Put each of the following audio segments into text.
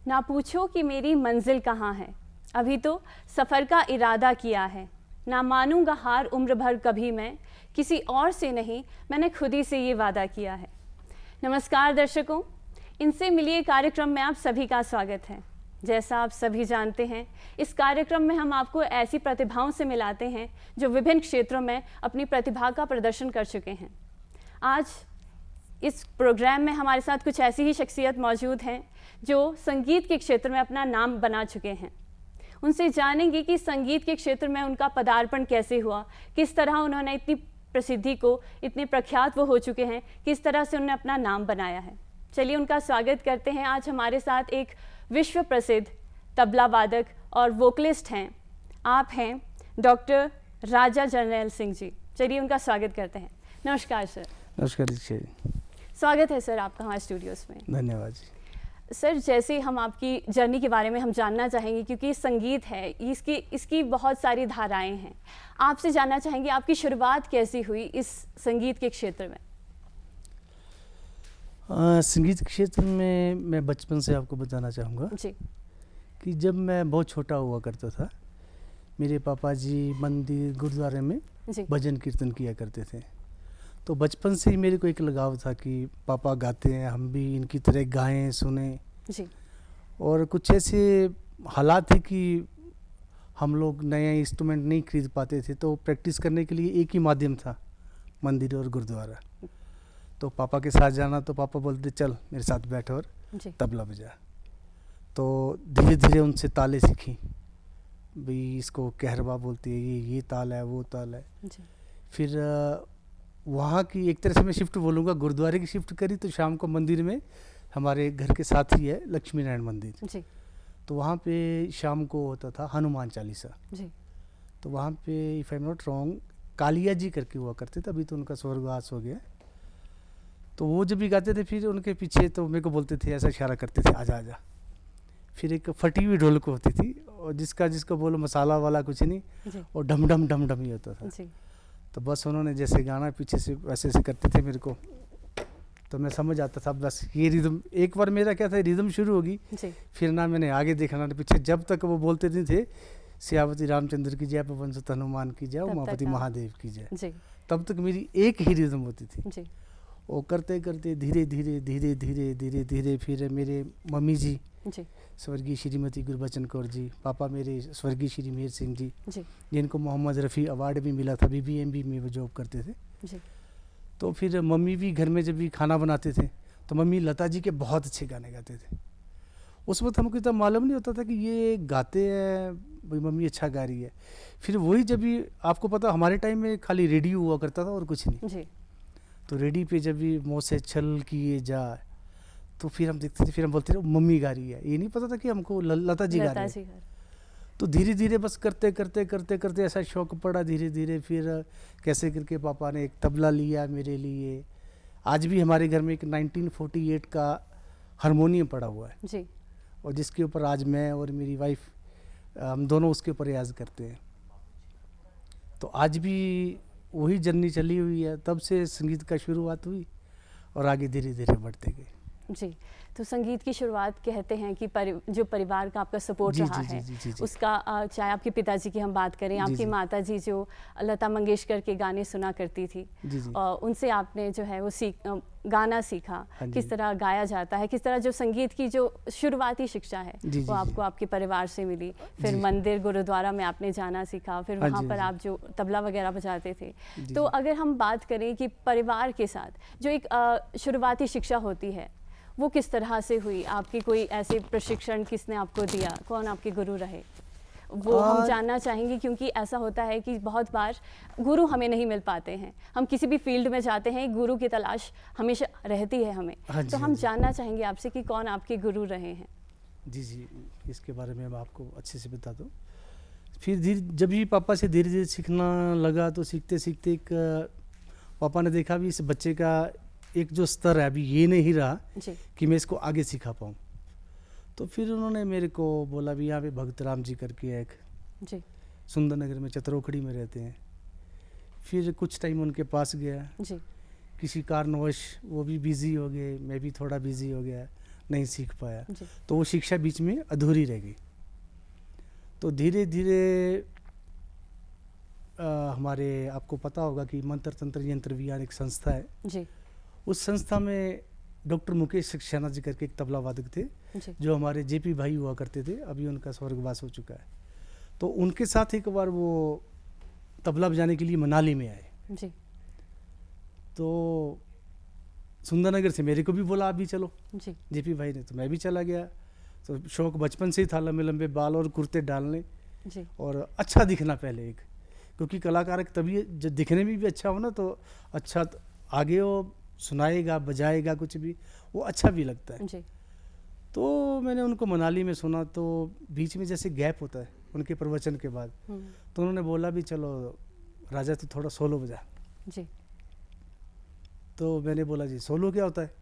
ना पूछो कि मेरी मंजिल कहाँ है, अभी तो सफ़र का इरादा किया है। ना मानूंगा हार उम्र भर कभी मैं, किसी और से नहीं मैंने खुद ही से ये वादा किया है। नमस्कार दर्शकों, इनसे मिलिए कार्यक्रम में आप सभी का स्वागत है। जैसा आप सभी जानते हैं, इस कार्यक्रम में हम आपको ऐसी प्रतिभाओं से मिलाते हैं जो विभिन्न क्षेत्रों में अपनी प्रतिभा का प्रदर्शन कर चुके हैं। आज इस प्रोग्राम में हमारे साथ कुछ ऐसी ही शख्सियत मौजूद हैं जो संगीत के क्षेत्र में अपना नाम बना चुके हैं। उनसे जानेंगे कि संगीत के क्षेत्र में उनका पदार्पण कैसे हुआ, किस तरह उन्होंने इतनी प्रसिद्धि को, इतने प्रख्यात वो हो चुके हैं, किस तरह से उन्होंने अपना नाम बनाया है। चलिए उनका स्वागत करते हैं। आज हमारे साथ एक विश्व प्रसिद्ध तबला वादक और वोकलिस्ट हैं। आप हैं डॉक्टर राजा जरनैल सिंह जी। चलिए उनका स्वागत करते हैं। नमस्कार सर। नमस्कार जी। स्वागत है सर आपका हमारे स्टूडियोज़ में। धन्यवाद जी। सर, जैसे हम आपकी जर्नी के बारे में हम जानना चाहेंगे, क्योंकि संगीत है, इसकी बहुत सारी धाराएं हैं। आपसे जानना चाहेंगे आपकी शुरुआत कैसी हुई इस संगीत के क्षेत्र में? संगीत के क्षेत्र में मैं बचपन से आपको बताना चाहूँगा जी। कि जब मैं बहुत छोटा हुआ करता था, मेरे पापा जी मंदिर गुरुद्वारे में भजन कीर्तन किया करते थे। तो बचपन से ही मेरे को एक लगाव था कि पापा गाते हैं, हम भी इनकी तरह गाएं सुने जी। और कुछ ऐसे हालात थे कि हम लोग नए इंस्ट्रूमेंट नहीं खरीद पाते थे, तो प्रैक्टिस करने के लिए एक ही माध्यम था, मंदिर और गुरुद्वारा। तो पापा के साथ जाना, तो पापा बोलते चल मेरे साथ बैठ और तबला बजा। तो धीरे धीरे उनसे ताले सीखी, भाई इसको कहरवा बोलती है, ये ताल है, वो ताल है। फिर वहाँ की एक तरह से मैं शिफ्ट बोलूँगा, गुरुद्वारे की शिफ्ट करी। तो शाम को मंदिर में, हमारे घर के साथ ही है लक्ष्मी नारायण मंदिर जी। तो वहाँ पे शाम को होता था हनुमान चालीसा जी। तो वहाँ पे if I am not wrong Kalia ji करके हुआ करते थे, अभी तो उनका स्वर्गवास हो गया। तो वो जब भी गाते थे, फिर उनके पीछे तो मेरे को बोलते थे, ऐसा इशारा करते थे, आजा आजा। फिर एक फटी हुई ढोलक होती थी और जिसका बोलो मसाला वाला कुछ नहीं, और ढम ढम ढम ढम ही होता था जी। तो बस उन्होंने जैसे गाना पीछे से वैसे करते थे मेरे को, तो मैं समझ आता था बस ये रिदम। एक बार मेरा क्या था, रिदम शुरू होगी, फिर ना मैंने आगे देखा ना पीछे, जब तक वो बोलते नहीं थे सियावती रामचंद्र की जय, पवन सुत हनुमान की जय, उमापति महादेव की जय, तब तक मेरी एक ही रिदम होती थी। वो करते करते धीरे धीरे धीरे धीरे धीरे धीरे फिर मेरे मम्मी जी स्वर्गीय श्रीमती गुरबचन कौर जी, पापा मेरे स्वर्गीय श्री मेहर सिंह जी, जिनको मोहम्मद रफ़ी अवार्ड भी मिला था, BBMB में वो जॉब करते थे। तो फिर मम्मी भी घर में जब भी खाना बनाते थे, तो मम्मी लता जी के बहुत अच्छे गाने गाते थे। उस वक्त हमको इतना मालूम नहीं होता था कि ये गाते हैं, भाई मम्मी अच्छा गा रही है। फिर वही जब भी आपको पता, हमारे टाइम में खाली रेडियो हुआ करता था और कुछ नहीं। तो रेडियो पे जब भी मुँह से छल किए जाए, तो फिर हम देखते थे, फिर हम बोलते थे मम्मी गा रही है। ये नहीं पता था कि हमको लता जी गा रही है। तो धीरे धीरे बस करते करते करते करते ऐसा शौक पड़ा धीरे धीरे। फिर कैसे करके पापा ने एक तबला लिया मेरे लिए। आज भी हमारे घर में एक 1948 का हारमोनियम पड़ा हुआ है जी, और जिसके ऊपर आज मैं और मेरी वाइफ हम दोनों उसके ऊपर रियाज करते हैं। तो आज भी वही जर्नी चली हुई है, तब से संगीत का शुरुआत हुई और आगे धीरे धीरे बढ़ते गए जी। तो संगीत की शुरुआत कहते हैं कि जो परिवार का आपका सपोर्ट रहा है, उसका, चाहे आपके पिताजी की हम बात करें, आपकी माता जी जो लता मंगेशकर के गाने सुना करती थी, और उनसे आपने जो है वो गाना सीखा, किस तरह गाया जाता है, किस तरह जो संगीत की जो शुरुआती शिक्षा है वो आपको आपके परिवार से मिली। फिर मंदिर गुरुद्वारा में आपने जाना सीखा, फिर वहाँ पर आप जो तबला वगैरह बजाते थे। तो अगर हम बात करें कि परिवार के साथ जो एक शुरुआती शिक्षा होती है, वो किस तरह से हुई? आपकी कोई ऐसे प्रशिक्षण किसने आपको दिया, कौन आपके गुरु रहे, वो हम जानना चाहेंगे। क्योंकि ऐसा होता है कि बहुत बार गुरु हमें नहीं मिल पाते हैं, हम किसी भी फील्ड में जाते हैं, गुरु की तलाश हमेशा रहती है हमें। तो हम जानना चाहेंगे आपसे कि कौन आपके गुरु रहे हैं। जी, इसके बारे में मैं आपको अच्छे से बता दूँ। फिर जब भी पापा से धीरे धीरे सीखना लगा, तो सीखते सीखते एक पापा ने देखा भी इस बच्चे का एक जो स्तर है अभी ये नहीं रहा कि मैं इसको आगे सिखा पाऊँ। तो फिर उन्होंने मेरे को बोला भी यहाँ पे भगत राम जी करके एक सुंदरनगर में चतरोखड़ी में रहते हैं। फिर कुछ टाइम उनके पास गया, किसी कारणवश वो भी बिज़ी हो गए, मैं भी थोड़ा बिज़ी हो गया, नहीं सीख पाया, जी। तो वो शिक्षा बीच में अधूरी रह गई। तो धीरे धीरे हमारे आपको पता होगा कि मंत्र तंत्र यंत्र विज्ञान एक संस्था है जी। उस संस्था में डॉक्टर मुकेश सक्सेना जी करके एक तबला वादक थे जी। जो हमारे जेपी भाई हुआ करते थे, अभी उनका स्वर्गवास हो चुका है। तो उनके साथ एक बार वो तबला बजाने के लिए मनाली में आए। जी। तो सुंदरनगर से मेरे को भी बोला आप भी चलो जी। जेपी भाई ने, तो मैं भी चला गया। तो शौक बचपन से ही था लंबे लंबे बाल और कुर्ते डालने जी। और अच्छा दिखना पहले एक, क्योंकि कलाकार तभी जब दिखने में भी अच्छा हो ना तो अच्छा आगे वो सुनाएगा बजाएगा कुछ भी वो अच्छा भी लगता है। जी। तो मैंने उनको मनाली में सुना, तो बीच में जैसे गैप होता है उनके प्रवचन के बाद, तो उन्होंने बोला भी चलो राजा तो थोड़ा सोलो बजा। जी। तो मैंने बोला जी सोलो क्या होता है?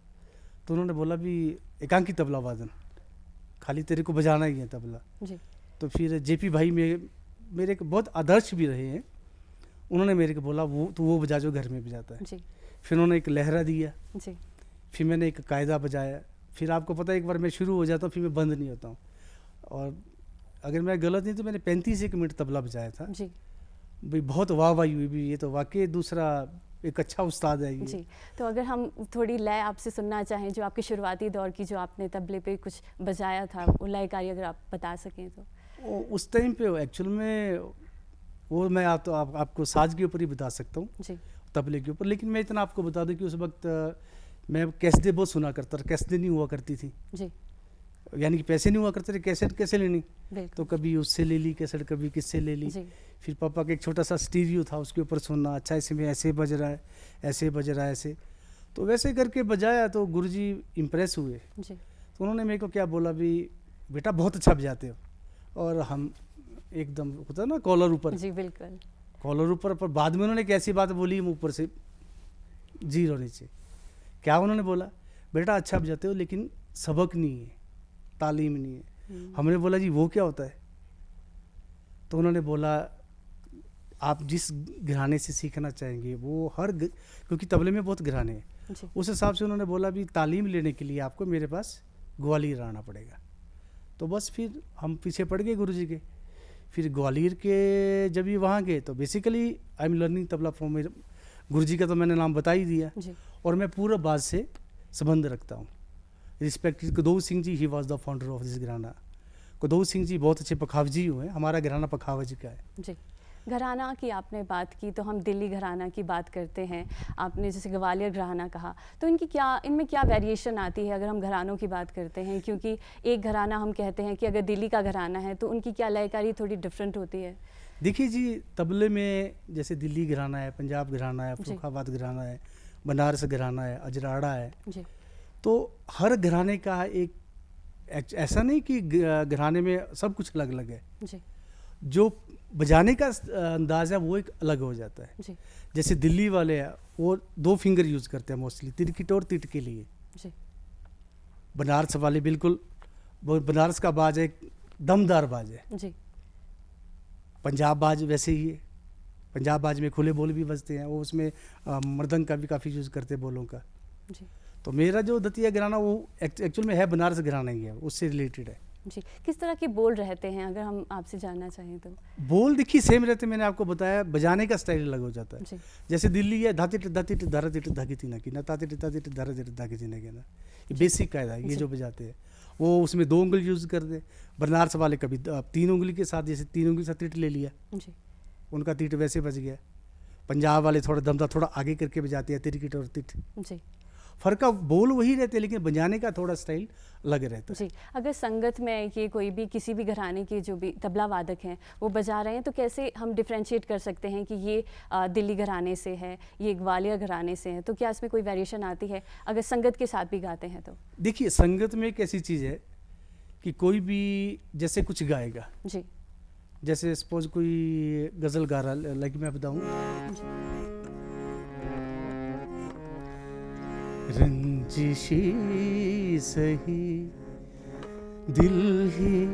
तो उन्होंने बोला भी एकांकी तबला वादन, खाली तेरे को बजाना ही है तबला। जी। तो फिर जेपी भाई मेरे को बहुत आदर्श भी रहे हैं, उन्होंने मेरे को बोला वो तो वो बजा जो घर में बजाता है। जी। फिर उन्होंने एक लहरा दिया। जी। फिर मैंने एक कायदा बजाया। फिर आपको पता है एक बार मैं शुरू हो जाता हूँ फिर मैं बंद नहीं होता हूँ, और अगर मैं गलत नहीं तो मैंने 35 मिनट तबला बजाया था। जी। भाई बहुत वाहवाही हुई भी, ये तो वाकई दूसरा एक अच्छा उस्ताद है ये। जी। तो अगर हम थोड़ी लय आपसे सुनना चाहें, जो आपके शुरुआती दौर की जो आपने तबले पे कुछ बजाया था, वो लयकारी अगर आप बता सकें तो। उस टाइम पे एक्चुअल में वो मैं आपको साज के ऊपर ही बता सकता हूँ, जी। तबले के ऊपर। लेकिन मैं इतना आपको बता दूं कि उस वक्त मैं कैसेटें बहुत सुना करता था, कैसेटें नहीं हुआ करती थी, जी। यानी कि पैसे नहीं हुआ करते थे, कैसेट कैसे लेनी, तो बिल्कुल। कभी उससे ले ली कैसेट, कभी किससे ले ली। जी। फिर पापा का एक छोटा सा स्टीरियो था, उसके ऊपर सुनना, अच्छा इसमें ऐसे बज रहा है, ऐसे बज रहा है, ऐसे। तो वैसे करके बजाया तो गुरुजी इम्प्रेस हुए। जी। तो उन्होंने मेरे को क्या बोला भी बेटा बहुत अच्छा बजाते हो, और हम एकदम होता है ना कॉलर ऊपर, जी। बिल्कुल। कॉलर ऊपर। पर बाद में उन्होंने एक ऐसी बात बोली ऊपर से जीरो नीचे। क्या उन्होंने बोला, बेटा अच्छा बजाते हो लेकिन सबक नहीं है, तालीम नहीं है। हमने बोला जी वो क्या होता है? तो उन्होंने बोला आप जिस घराने से सीखना चाहेंगे वो क्योंकि तबले में बहुत घराने हैं, जी। उस हिसाब से उन्होंने बोला भी तालीम लेने के लिए आपको मेरे पास ग्वालियर आना पड़ेगा। तो बस फिर हम पीछे पड़ गए गुरुजी के। फिर ग्वालियर के जब भी वहाँ गए तो basically I am learning tabla from मेरे गुरुजी का तो मैंने नाम बता ही दिया। जी। और मैं पूरा बात से संबंध रखता हूँ। Respected Kudaur Singh ji, he was the founder of this gharana. Kudaur Singh जी बहुत अच्छे पखावजी हुए हैं, हमारा घराना पखावज का है। जी। घराना की आपने बात की तो हम दिल्ली घराना की बात करते हैं। आपने जैसे ग्वालियर घराना कहा, तो इनमें क्या वेरिएशन आती है अगर हम घरानों की बात करते हैं? क्योंकि एक घराना हम कहते हैं कि अगर दिल्ली का घराना है तो उनकी क्या लयकारी थोड़ी डिफरेंट होती है? देखिए जी, तबले में जैसे दिल्ली घराना है, पंजाब घराना है, फरुखाबाद घराना है, बनारस घराना है, अजराड़ा है। जी। तो हर घराने का एक ऐसा नहीं कि घराने में सब कुछ अलग अलग है। जी। जो बजाने का अंदाज़ है वो एक अलग हो जाता है। जी। जैसे दिल्ली वाले हैं वो 2 फिंगर यूज़ करते हैं मोस्टली, तिरकिट और तिट के लिए। जी। बनारस वाले बिल्कुल, बनारस का बाज एक दमदार बाज है। जी। पंजाब बाज वैसे ही है, पंजाब बाज में खुले बोल भी बजते हैं, वो उसमें मृदंग का भी काफ़ी यूज़ करते हैं बोलों का। जी। तो मेरा जो दतिया घराना वो एक्चुअल में है बनारस घराना ही है, उससे रिलेटेड है। जी। किस तरह के बोल रहते हैं अगर हम आपसे जानना चाहें तो? बोल देखिए सेम रहते, मैंने आपको बताया, बजाने का स्टाइल अलग हो जाता है। जी। जैसे दिल्ली है धातिट धातिट धारतिट धागिती ना की ना, तातिट तातिट धारतिट धागिती ना की ना, ये बेसिक कायदा है। ये जो बजाते हैं वो उसमें 2 उंगली यूज़ कर दे। बनारस वाले कभी 3 उंगली के साथ, जैसे 3 उंगली से तिट ले लिया। जी। उनका तिट वैसे बज गया। पंजाब वाले थोड़ा दमदार थोड़ा आगे करके बजाते हैं, तिरकिट और तिट। जी। फ़र्क का बोल वही रहते हैं लेकिन बजाने का थोड़ा स्टाइल अलग रहता है। जी। अगर संगत में ये कोई भी किसी भी घराने के जो भी तबला वादक हैं वो बजा रहे हैं तो कैसे हम डिफ्रेंशिएट कर सकते हैं कि ये दिल्ली घराने से है, ये ग्वालियर घराने से है? तो क्या इसमें कोई वेरिएशन आती है अगर संगत के साथ भी गाते हैं तो? देखिए संगत में एक ऐसी चीज़ है कि कोई भी जैसे कुछ गाएगा। जी। जैसे सपोज कोई गज़ल गा रहा, लाइक मैं बताऊँ, रंजिशी सही दिल ही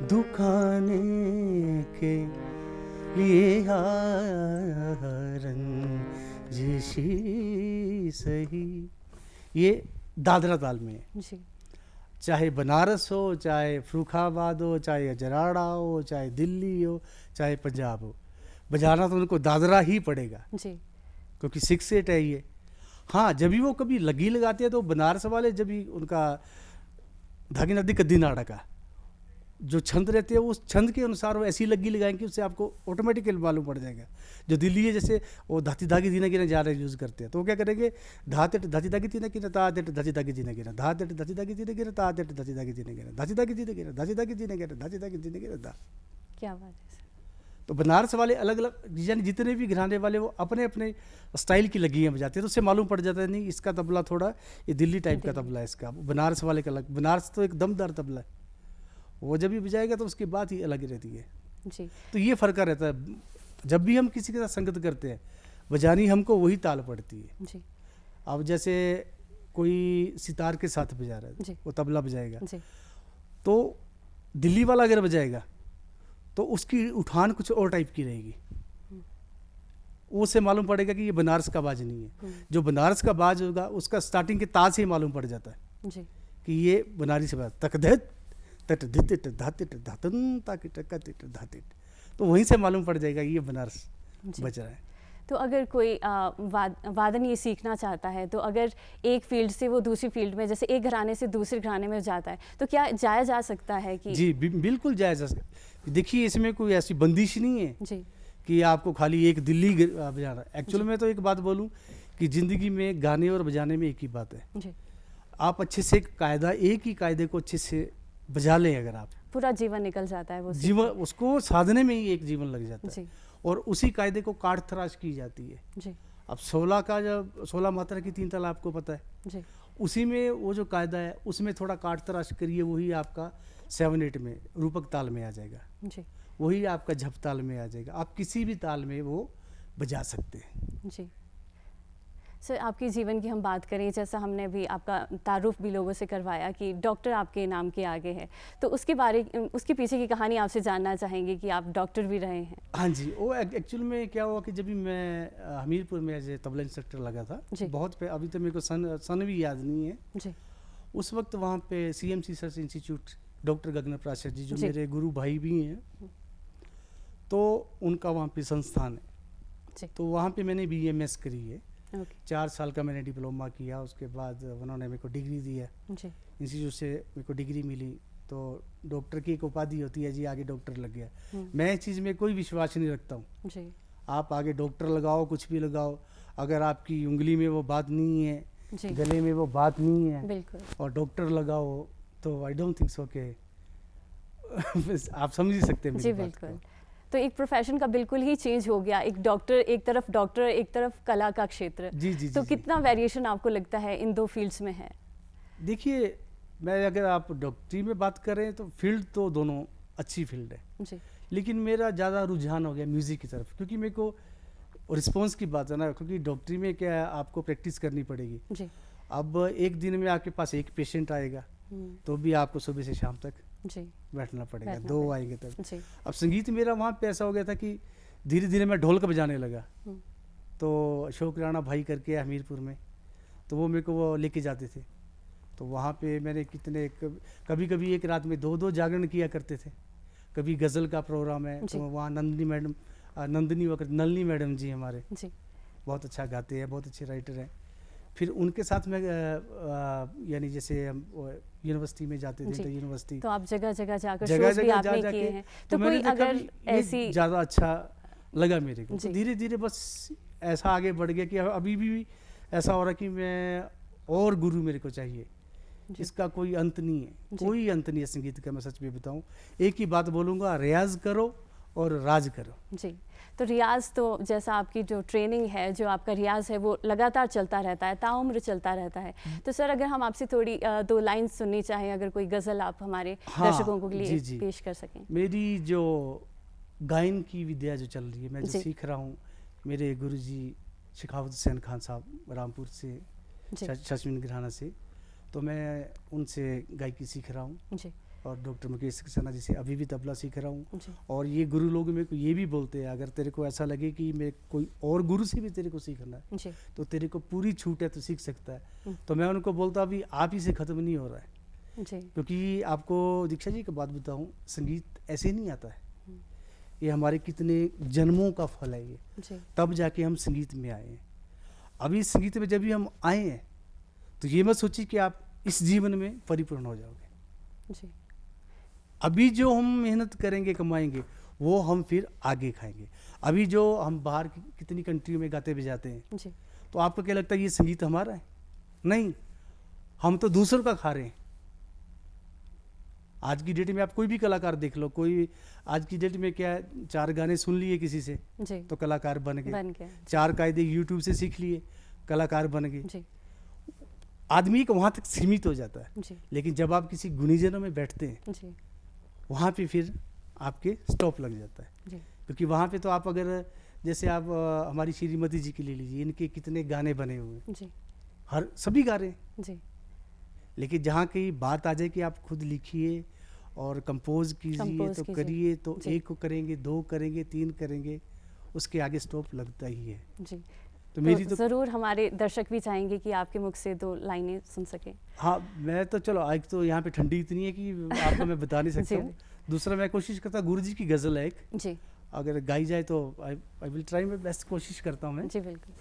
दुखाने के लिए रंजिशी सही, ये दादरा ताल में है। जी। चाहे बनारस हो, चाहे फर्रुखाबाद हो, चाहे अजराड़ा हो, चाहे दिल्ली हो, चाहे पंजाब हो, बजाना तो उनको दादरा ही पड़ेगा जी। क्योंकि 6/8 है ये। हाँ, जब भी वो कभी लगी लगाते हैं तो बनारस वाले जब भी उनका धागी नदी का दिन आड़ा का जो छंद रहते हैं उस छंद के अनुसार वो ऐसी लगी लगाएंगे उससे आपको ऑटोमेटिकली मालूम पड़ जाएगा। जो दिल्ली है जैसे वो धाती धागी दीना गिना जा रहे यूज़ करते हैं तो वो क्या करेंगे, धाते धाती धागी दीना गिना ताते धाती धागी दीना गिना धाते धाती धागी दीना गिना ताते धाती धागी दीना गिना धाती धागी दीना गिना धाती धागी दीना गिना धाती धागी दीना गिना धा। क्या बात है सर। तो बनारस वाले अलग अलग यानी जितने भी घराने वाले वो अपने अपने स्टाइल की लगियाँ बजाते हैं तो उससे मालूम पड़ जाता है नहीं इसका तबला थोड़ा ये दिल्ली टाइप का तबला है, इसका बनारस वाले का अलग। बनारस तो एक दमदार तबला है, वो जब भी बजाएगा तो उसकी बात ही अलग रहती है जी। तो ये फ़र्क रहता है। जब भी हम किसी के साथ संगत करते हैं बजानी हमको वही ताल पड़ती है जी। अब जैसे कोई सितार के साथ बजा रहा जी। है वो तबला बजाएगा जी। तो दिल्ली वाला अगर बजाएगा तो उसकी उठान कुछ और टाइप की रहेगी, उससे मालूम पड़ेगा कि ये बनारस का बाज नहीं है। जो बनारस का बाज होगा उसका स्टार्टिंग के ताल से ही मालूम पड़ जाता है जी। कि ये बनारसी बाज तकधत तट धित धातिट धातन ताकि टकतिट धातिट, तो वहीं से मालूम पड़ जाएगा ये बनारस बज रहा है। तो अगर कोई वादन ये सीखना चाहता है तो अगर एक फील्ड से वो दूसरी फील्ड में जैसे एक घराने से दूसरे घराने में जाता है तो क्या जाया जा सकता है कि? जी बिल्कुल जाया जा सकता है। देखिए इसमें कोई ऐसी बंदिश नहीं है जी कि आपको खाली एक दिल्ली बजाना। एक्चुअल में तो एक बात बोलूं कि ज़िंदगी में गाने और बजाने में एक ही बात है जी। आप अच्छे से कायदा एक ही कायदे को अच्छे से बजा लें अगर आप पूरा जीवन निकल जाता है वो जीवन उसको साधने में ही एक जीवन लग जाता है जी। और उसी कायदे को काट तराश की जाती है जी। अब 16 का जब 16 मात्रा की 3 ताल आपको पता है जी। उसी में वो जो कायदा है उसमें थोड़ा काट तराश करिए वही आपका 7/8 में रूपक ताल में आ जाएगा जी। वही आपका झप ताल में आ जाएगा। आप किसी भी ताल में वो बजा सकते हैं। जी सर, आपके जीवन की हम बात करें जैसा हमने भी आपका तारुफ भी लोगों से करवाया कि डॉक्टर आपके नाम के आगे है तो उसके पीछे की कहानी आपसे जानना चाहेंगे कि आप डॉक्टर भी रहे हैं। हाँ जी, वो एक्चुअल में क्या हुआ कि जब भी मैं हमीरपुर में एज ए तबला इंस्ट्रक्टर लगा था बहुत पे, अभी तो मेरे को सन भी याद नहीं है जी। उस वक्त वहाँ पे CMC सर्च इंस्टीट्यूट डॉक्टर गगन प्राशर जी जो मेरे गुरु भाई भी हैं तो उनका वहाँ पे संस्थान है तो वहाँ पे मैंने BMS करी है। 4 साल का मैंने डिप्लोमा किया उसके बाद उन्होंने मेरे को डिग्री दी है इंस्टीट्यूट से मेरे को डिग्री मिली तो डॉक्टर की एक उपाधि होती है जी आगे डॉक्टर लग गया। मैं इस चीज़ में कोई विश्वास नहीं रखता हूँ आप आगे डॉक्टर लगाओ कुछ भी लगाओ अगर आपकी उंगली में वो बात नहीं है गले में वो बात नहीं है और डॉक्टर लगाओ तो आई डोंट थिंक सो के आप समझ ही सकते हैं मेरी बात को। तो एक प्रोफेशन का बिल्कुल ही चेंज हो गया, एक डॉक्टर एक तरफ कला का क्षेत्र। जी जी तो कितना वेरिएशन आपको लगता है इन दो फील्ड्स में है? देखिए मैं अगर आप डॉक्टरी में बात करें तो फील्ड तो दोनों अच्छी फील्ड है जी। लेकिन मेरा ज़्यादा रुझान हो गया म्यूज़िक की तरफ क्योंकि मेरे को रिस्पॉन्स की बात है ना क्योंकि डॉक्टरी में क्या है आपको प्रैक्टिस करनी पड़ेगी जी। अब एक दिन में आपके पास एक पेशेंट आएगा तो भी आपको सुबह से शाम तक जी बैठना पड़ेगा, 2 आएंगे तब। जी। अब संगीत मेरा वहाँ पे ऐसा हो गया था कि धीरे धीरे मैं ढोलक बजाने लगा तो अशोक राणा भाई करके हमीरपुर में तो वो मेरे को वो लेके जाते थे तो वहाँ पे मैंने कितने कभी कभी एक रात में 2-2 जागरण किया करते थे। कभी गज़ल का प्रोग्राम है तो वहाँ नलिनी मैडम जी हमारे बहुत अच्छा गाते हैं बहुत अच्छे राइटर हैं फिर उनके साथ में यानी जैसे हम यूनिवर्सिटी में जाते थे तो यूनिवर्सिटी तो आप जगह जगह जाकर शोज भी आपने किए हैं तो कोई अगर ऐसी ज़्यादा अच्छा लगा मेरे को तो धीरे धीरे बस ऐसा आगे बढ़ गया कि अभी भी ऐसा हो रहा कि मैं और गुरु मेरे को चाहिए इसका कोई अंत नहीं है कोई अंत नहीं है संगीत का। मैं सच में बताऊं एक ही बात बोलूँगा रियाज करो और राज करो। जी। तो रियाज तो जैसा आपकी जो ट्रेनिंग है जो आपका रियाज है वो लगातार चलता रहता है ताउम्र चलता रहता है तो सर अगर हम आपसे थोड़ी 2 लाइन सुननी चाहें अगर कोई गज़ल आप हमारे दर्शकों के लिए जी पेश कर सकें। मेरी जो गायन की विद्या जो चल रही है मैं जो सीख रहा हूँ मेरे गुरुजी शेखावत हुसैन खान साहब रामपुर से शशमिन घराना से तो मैं उनसे गायकी सीख रहा हूँ और डॉक्टर मुकेश सक्सेना जी से अभी भी तबला सीख रहा हूँ और ये गुरु लोग मेरे को ये भी बोलते हैं अगर तेरे को ऐसा लगे कि मैं कोई और गुरु से भी तेरे को सीखना है तो तेरे को पूरी छूट है तो सीख सकता है तो मैं उनको बोलता अभी आप ही से ख़त्म नहीं हो रहा है जी। क्योंकि आपको दीक्षा जी की बात बताऊं, संगीत ऐसे नहीं आता है, ये हमारे कितने जन्मों का फल है ये, जी। तब जाके हम संगीत में आए हैं। अभी इस संगीत में जब भी हम आए हैं तो ये मत सोचिए कि आप इस जीवन में परिपूर्ण हो जाओगे। जी। अभी जो हम मेहनत करेंगे कमाएंगे वो हम फिर आगे खाएंगे। अभी जो हम बाहर की कितनी कंट्रियों में गाते बजाते हैं, जी। तो आपको क्या लगता है ये संगीत हमारा है? नहीं, हम तो दूसरों का खा रहे हैं। आज की डेट में आप कोई भी कलाकार देख लो, कोई आज की डेट में क्या है, 4 गाने सुन लिए किसी से जी। तो कलाकार बन बन गए, गया। 4 कायदे यूट्यूब से सीख लिए, कलाकार बन गए। जी। आदमी को वहाँ तक सीमित हो जाता है। जी। लेकिन जब आप किसी गुणीजनों में बैठते हैं जी। वहाँ पे फिर आपके स्टॉप लग जाता है। जी। क्योंकि वहाँ पे तो आप अगर जैसे आप हमारी श्रीमती जी की ले लीजिए, इनके कितने गाने बने हुए हैं, जी। हर सभी गा रहे हैं। जी। लेकिन जहाँ की बात आ जाए कि आप खुद लिखिए और कंपोज कीजिए कंपोज तो कीजिए। करिए, तो जी। 1 को करेंगे, 2 करेंगे, 3 करेंगे, उसके आगे स्टॉप लगता ही है। जी। तो मेरी तो ज़रूर हमारे दर्शक भी चाहेंगे कि आपके मुख से 2 लाइनें सुन सकें। हाँ, मैं तो चलो एक तो यहाँ पे ठंडी इतनी है कि आपको मैं बता नहीं सकता जी। हूँ। दूसरा मैं कोशिश करता, गुरु जी की गज़ल है एक, जी। अगर गाई जाए तो I will try my best, कोशिश करता हूँ मैं। जी, बिल्कुल।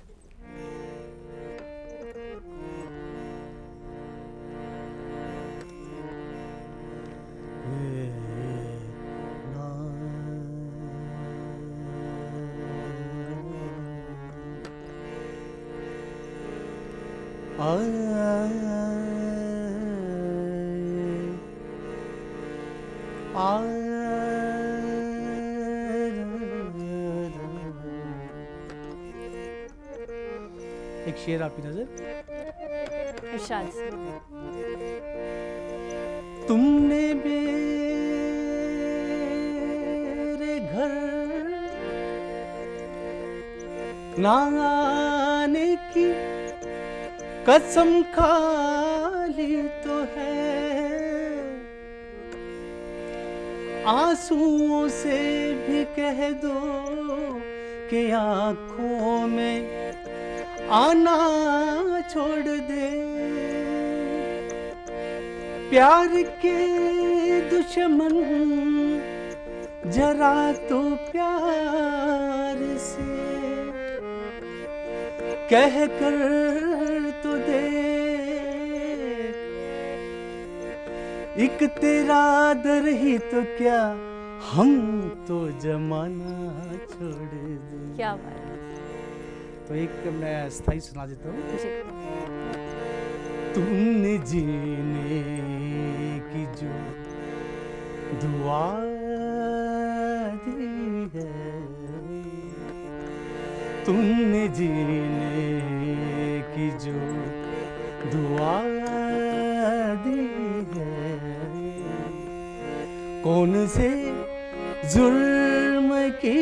एक शेर आपकी नजर। इरशाद से। तुमने मेरे घर ना आने की कसम खा ली तो है, आंसुओं से भी कह दो कि आंखों में आना छोड़ दे। प्यार के दुश्मन जरा तो प्यार से कह कर तो देख, एक तेरा दर ही तो क्या, हम तो जमाना छोड़ दे। क्या बात है। तो एक मैं स्थाई सुना देता हूँ। जी। तुमने जीने की जो दुआ दी है, तुमने जीने की जो दुआ दी है, कौन से जुर्म की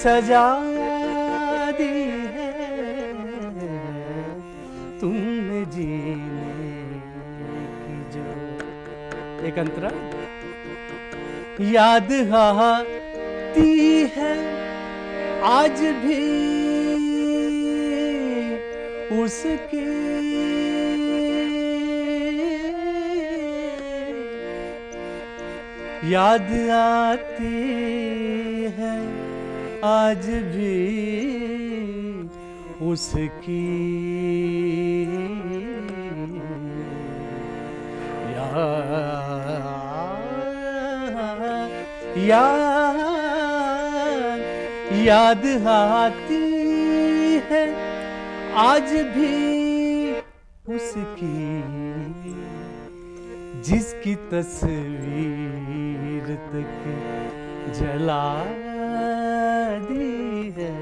सजा दी है, तुमने जीने की जो एक अंतरा याद आती है आज भी उसकी, याद आती है आज भी उसकी, याद आती है आज भी उसकी, जिसकी तस्वीर तक जला दी है,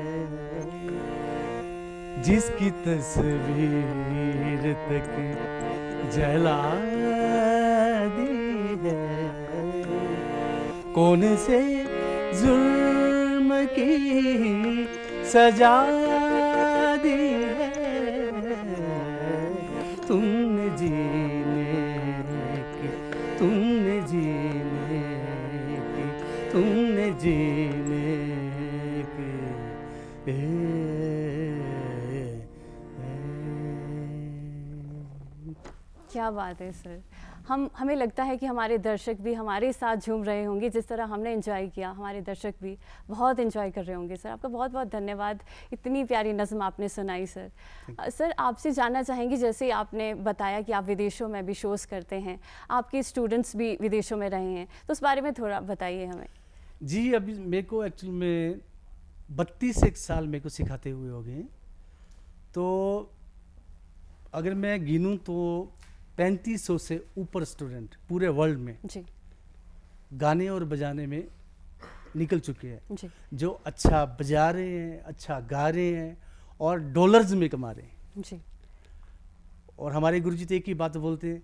जिसकी तस्वीर तक जला दी है, कौन से जुर्म की सजा दी है, तुमने जीने की, तुमने जीने की, तुमने जीने की क्या बात है सर। हमें लगता है कि हमारे दर्शक भी हमारे साथ झूम रहे होंगे, जिस तरह हमने एंजॉय किया हमारे दर्शक भी बहुत एंजॉय कर रहे होंगे। सर आपका बहुत बहुत धन्यवाद, इतनी प्यारी नज़्म आपने सुनाई सर। सर आपसे जानना चाहेंगे, जैसे आपने बताया कि आप विदेशों में भी शोज़ करते हैं, आपके स्टूडेंट्स भी विदेशों में रहे हैं, तो उस बारे में थोड़ा बताइए हमें। जी, अभी मेरे को एक्चुअली में 32 साल मेरे को सिखाते हुए हो गए। तो अगर मैं गिनूं तो 3500 से ऊपर स्टूडेंट पूरे वर्ल्ड में जी गाने और बजाने में निकल चुके हैं, जी जो अच्छा बजा रहे हैं, अच्छा गा रहे हैं और डॉलर्स में कमा रहे हैं। जी। और हमारे गुरुजी तो एक ही बात बोलते हैं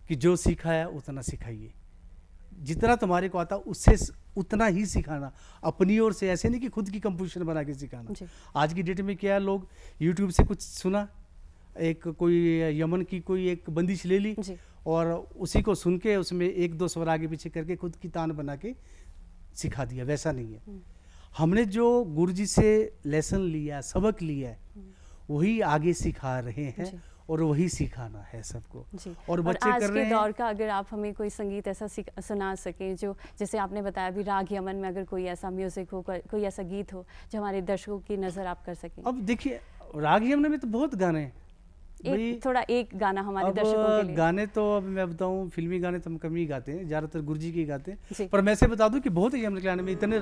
कि जो सीखा है उतना सिखाइए, जितना तुम्हारे को आता उससे उतना ही सिखाना, अपनी ओर से। ऐसे नहीं कि खुद की कंपोजिशन बना के सिखाना। आज की डेट में क्या है, लोग यूट्यूब से कुछ सुना, एक कोई यमन की कोई एक बंदिश ले ली और उसी को सुन के उसमें एक दो स्वर आगे पीछे करके खुद की तान बना के सिखा दिया। वैसा नहीं है। हमने जो गुरुजी से लेसन लिया, सबक लिया है, वही आगे सिखा रहे हैं और वही सिखाना है सबको। और बच्चे आज कर रहे के हैं। दौर का अगर आप हमें कोई संगीत ऐसा सुना सकें, जो जैसे आपने बताया अभी राग यमन में, अगर कोई ऐसा म्यूजिक हो, कोई ऐसा गीत हो जो हमारे दर्शकों की नज़र आप कर सकें। अब देखिए, राग यमन में तो बहुत गाने हैं। थोड़ा एक गाना हमारे दर्शकों के लिए। गाने तो अब मैं बताऊं, फिल्मी गाने तो हम कम ही गाते हैं, ज़्यादातर गुरुजी के गाते हैं। पर मैं से बता दूं कि बहुत ही यमन गाने में इतने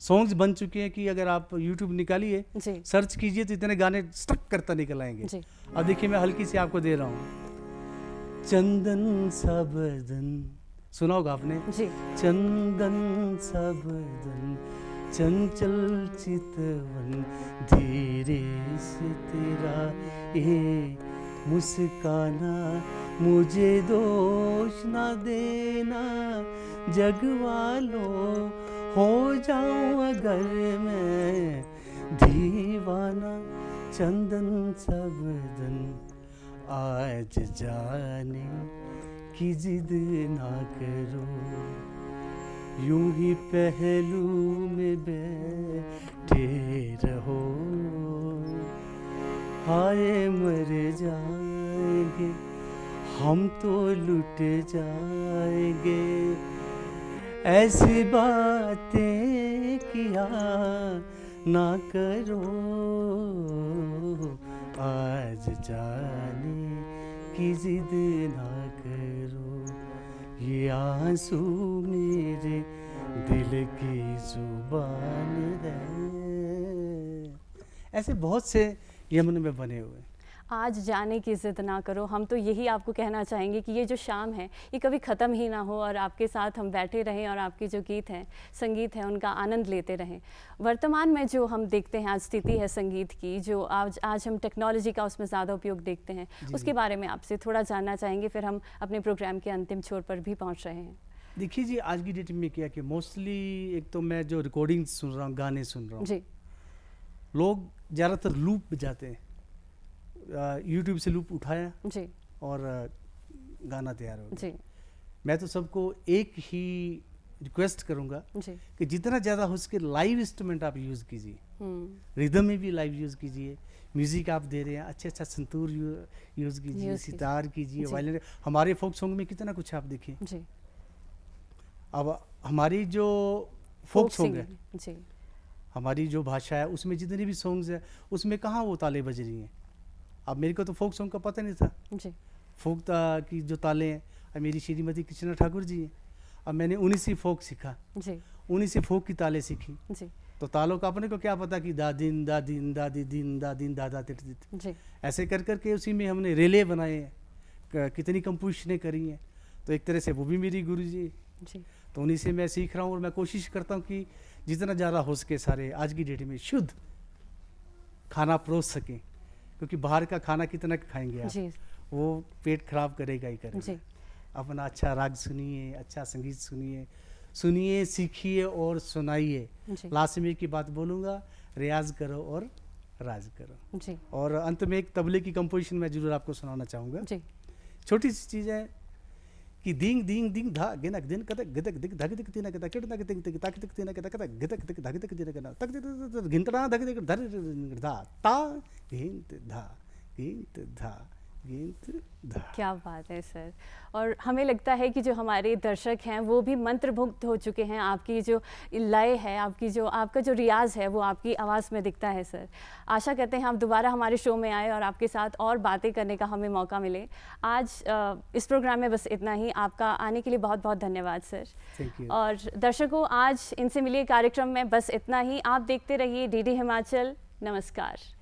सॉन्ग्स बन चुके हैं कि अगर आप यूट्यूब निकालिए, सर्च कीजिए तो इतने गाने स्टक करता निकल आएंगे। अब देखिए, मैं हल्की सी आपको दे रहा हूँ। चंदन सा बदन, सुना होगा आपने जी। चंदन सा बदन, चंचल चितवन, धीरे से तेरा ये मुस्काना, मुझे दोष ना देना, जग वालों हो जाऊं अगर मैं दीवाना। चंदन सा बदन, आज जाने की जिद ना करो, यूं ही पहलू में बैठे रहो, हाय मर जाएंगे हम तो लुट जाएंगे, ऐसी बातें किया ना करो, आज जाने की जिद ना करो, ये आंसू मेरे दिल की जुबान है। ऐसे बहुत से यमन में बने हुए। आज जाने की ज़िद ना करो, हम तो यही आपको कहना चाहेंगे कि ये जो शाम है ये कभी ख़त्म ही ना हो और आपके साथ हम बैठे रहें और आपके जो गीत हैं, संगीत है, उनका आनंद लेते रहें। वर्तमान में जो हम देखते हैं आज स्थिति है संगीत की, जो आज हम टेक्नोलॉजी का उसमें ज़्यादा उपयोग देखते हैं, उसके बारे में आपसे थोड़ा जानना चाहेंगे, फिर हम अपने प्रोग्राम के अंतिम छोर पर भी पहुँच रहे हैं। देखिए जी, आज की डेट में क्या कि मोस्टली एक तो मैं जो रिकॉर्डिंग सुन रहा हूँ, गाने सुन रहा हूँ जी, लोग ज़्यादातर लूप बजाते हैं। यूट्यूब से लूप उठाया जी और गाना तैयार हो गया। मैं तो सबको एक ही रिक्वेस्ट करूंगा कि जितना ज़्यादा हो सके लाइव इंस्ट्रूमेंट आप यूज़ कीजिए, रिदम में भी लाइव यूज़ कीजिए। म्यूज़िक आप दे रहे हैं, अच्छा संतूर यूज़ कीजिए, सितार कीजिए, वायलिन। हमारे फोक सॉन्ग में कितना कुछ आप देखिए। अब हमारी जो फोक सॉन्ग है जी, हमारी जो भाषा है, उसमें जितने भी सॉन्ग्स है उसमें कहाँ वो ताले बज रही हैं। अब मेरे को तो फोक सॉन्ग का पता नहीं था जी। फोक की जो ताले हैं, अब मेरी श्रीमती कृष्णा ठाकुर जी हैं, अब मैंने उन्हीं से फोक सीखा जी, उन्हीं से फोक की ताले सीखी जी। तो तालों का अपने को क्या पता कि दा दिन दा दिन दा दी दिन दा दिन दादा तिट जी, ऐसे कर करके उसी में हमने रेले बनाए हैं, कितनी कंपोजिशनें करी हैं। तो एक तरह से वो भी मेरी गुरु जी, तो उन्हीं से मैं सीख रहा हूँ और मैं कोशिश करता हूँ कि जितना ज़्यादा हो सके सारे आज की डेट में शुद्ध खाना परोस सकें, क्योंकि बाहर का खाना कितना खाएंगे आप जी, वो पेट खराब करेगा ही करेगा जी। अपना अच्छा राग सुनिए, अच्छा संगीत सुनिए, सीखिए और सुनाइए। लास्ट में की बात बोलूँगा, रियाज करो और राज करो जी। और अंत में एक तबले की कंपोजिशन मैं जरूर आपको सुनाना चाहूँगा जी। छोटी सी चीज़ है कि दिंग दिंग दिंग धा गिनक दिन कतक गितक दिक धक दिक तीना कतक किट नक तिक तिक ताक तिक तीना कतक कतक गितक दिक धक दिक तीना कना तक गिनतना धक दिक धर धा ता गिनत धा गिनत धा गेंद धा। क्या बात है सर। और हमें लगता है कि जो हमारे दर्शक हैं वो भी मंत्रमुग्ध हो चुके हैं। आपकी जो लय है, आपका जो रियाज़ है वो आपकी आवाज़ में दिखता है सर। आशा करते हैं आप दोबारा हमारे शो में आए और आपके साथ और बातें करने का हमें मौका मिले। आज इस प्रोग्राम में बस इतना ही। आपका आने के लिए बहुत बहुत धन्यवाद सर। Thank you. और दर्शकों, आज इनसे मिलिए कार्यक्रम में बस इतना ही। आप देखते रहिए DD हिमाचल। नमस्कार।